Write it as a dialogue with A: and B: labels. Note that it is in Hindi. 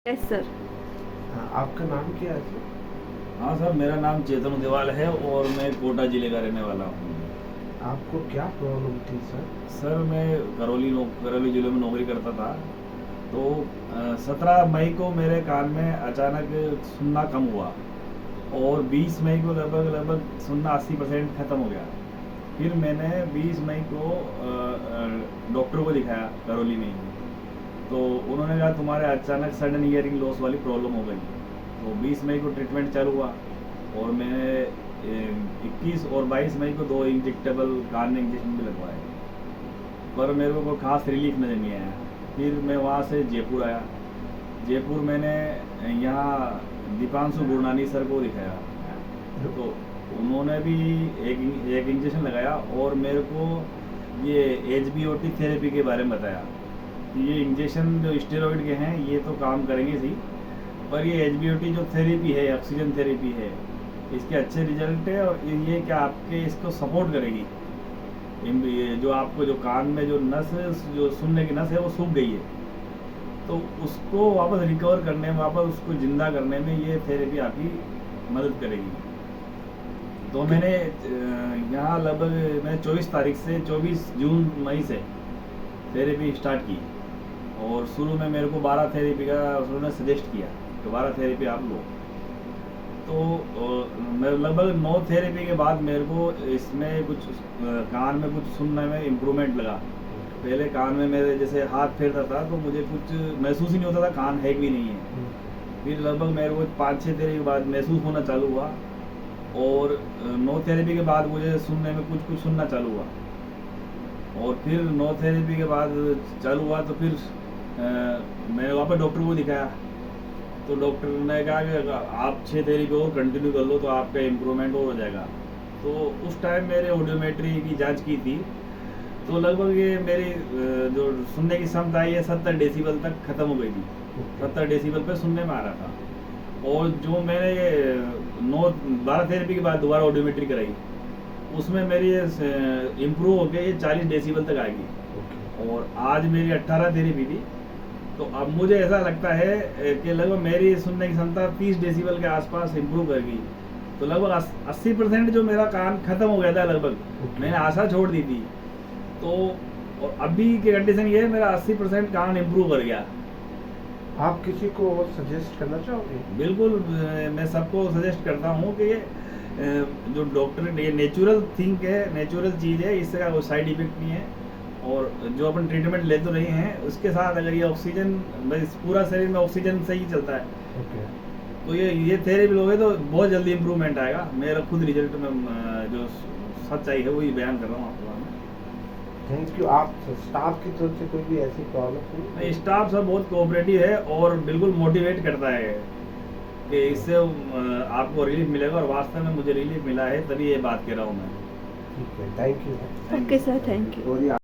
A: Yes sir.
B: आपका नाम क्या है सर?
C: हाँ सर, मेरा नाम चेतन उदेवाल है और मैं कोटा ज़िले का रहने वाला हूँ।
B: आपको क्या प्रॉब्लम थी सर?
C: सर मैं करौली ज़िले में नौकरी करता था। तो 17 मई को मेरे कान में अचानक सुनना कम हुआ और 20 मई को लगभग सुनना 80% ख़त्म हो गया। फिर मैंने 20 मई को डॉक्टर को दिखाया करौली में ही। तो उन्होंने कहा तुम्हारे अचानक सडन हियरिंग लॉस वाली प्रॉब्लम हो गई। तो 20 मई को ट्रीटमेंट चालू हुआ और मैंने 21 और 22 मई को 2 इंजेक्टेबल कान में इंजेक्शन भी लगवाए, पर मेरे को कोई खास रिलीफ नज़र नहीं आया। फिर मैं वहाँ से जयपुर आया। जयपुर मैंने यहाँ दीपांशु गुरनानी सर को दिखाया, तो उन्होंने भी एक इंजेक्शन लगाया और मेरे को ये HBOT थेरेपी के बारे में बताया कि ये इंजेक्शन जो स्टेरॉइड के हैं ये तो काम करेंगे ही, पर ये HBOT जो थेरेपी है, ऑक्सीजन थेरेपी है, इसके अच्छे रिजल्ट है और ये क्या आपके इसको सपोर्ट करेगी। ये जो आपको जो कान में जो नस जो सुनने की नस है वो सूख गई है, तो उसको वापस रिकवर करने में, वापस उसको जिंदा करने में ये थेरेपी आपकी मदद करेगी। तो मैंने यहाँ लगभग मैं 24 तारीख से 24 जून मई से थेरेपी स्टार्ट की और शुरू में मेरे को 12 थेरेपी का उन्होंने सजेस्ट किया कि 12 थेरेपी आप लो। तो मैं लगभग 9 थेरेपी के बाद मेरे को इसमें कुछ कान में कुछ सुनने में इम्प्रूवमेंट लगा। पहले कान में मेरे जैसे हाथ फेरता था तो मुझे कुछ महसूस ही नहीं होता था, कान है भी नहीं है। फिर लगभग मेरे को 5-6 थेरेपी के बाद महसूस होना चालू हुआ और 9 थेरेपी के बाद मुझे सुनने में कुछ सुनना चालू हुआ और फिर 9 थेरेपी के बाद चालू हुआ। तो फिर मैंने वापस डॉक्टर को दिखाया, तो डॉक्टर ने कहा कि आप 6 थेरेपी और कंटिन्यू कर लो तो आपका इम्प्रूवमेंट और हो जाएगा। तो उस टाइम मेरे ऑडियोमेट्री की जांच की थी, तो लगभग ये मेरी जो सुनने की क्षमता है ये 70 डेसिबल तक ख़त्म हो गई थी। 70 डेसिबल पे सुनने में आ रहा था और जो मैंने ये 12 थेरेपी के बाद दोबारा ऑडियोमेट्री कराई, उसमें मेरी इम्प्रूव होकर ये 40 डेसिबल तक आएगी और आज मेरी 18 थेरेपी थी। तो अब मुझे ऐसा लगता है कि लगभग मेरी सुनने की क्षमता 30 डेसिबल के आसपास इम्प्रूव कर गई। तो लगभग 80% जो मेरा कान खत्म हो गया था लगभग, मैंने आशा छोड़ दी थी। तो और अभी की कंडीशन ये है, मेरा 80% कान इम्प्रूव कर गया।
B: आप किसी को सजेस्ट करना चाहोगे?
C: बिल्कुल, मैं सबको सजेस्ट करता हूँ कि जो डॉक्टर ये नेचुरल थिंग है, नेचुरल चीज़ है, इसका कोई साइड इफेक्ट नहीं है और जो अपन ट्रीटमेंट ले तो रहे हैं उसके साथ अगर ये ऑक्सीजन, बस पूरा शरीर में ऑक्सीजन से ही चलता है। तो ये थेरेपी लोगे तो बहुत जल्दी इम्प्रूवमेंट आएगा। मेरा खुद रिजल्ट में जो सच्चाई है वही बयान कर रहा हूँ आपको।
B: Thank you. आप स्टाफ की तरफ से कोई भी ऐसी प्रॉब्लम नहीं?
C: स्टाफ सब बहुत कोऑपरेटिव है और बिल्कुल मोटिवेट करता है कि इससे आपको रिलीफ मिलेगा और वास्तव में मुझे रिलीफ मिला है, तभी ये बात कह रहा हूँ मैं।
B: ठीक है, thank you.
A: Okay sir, thank you.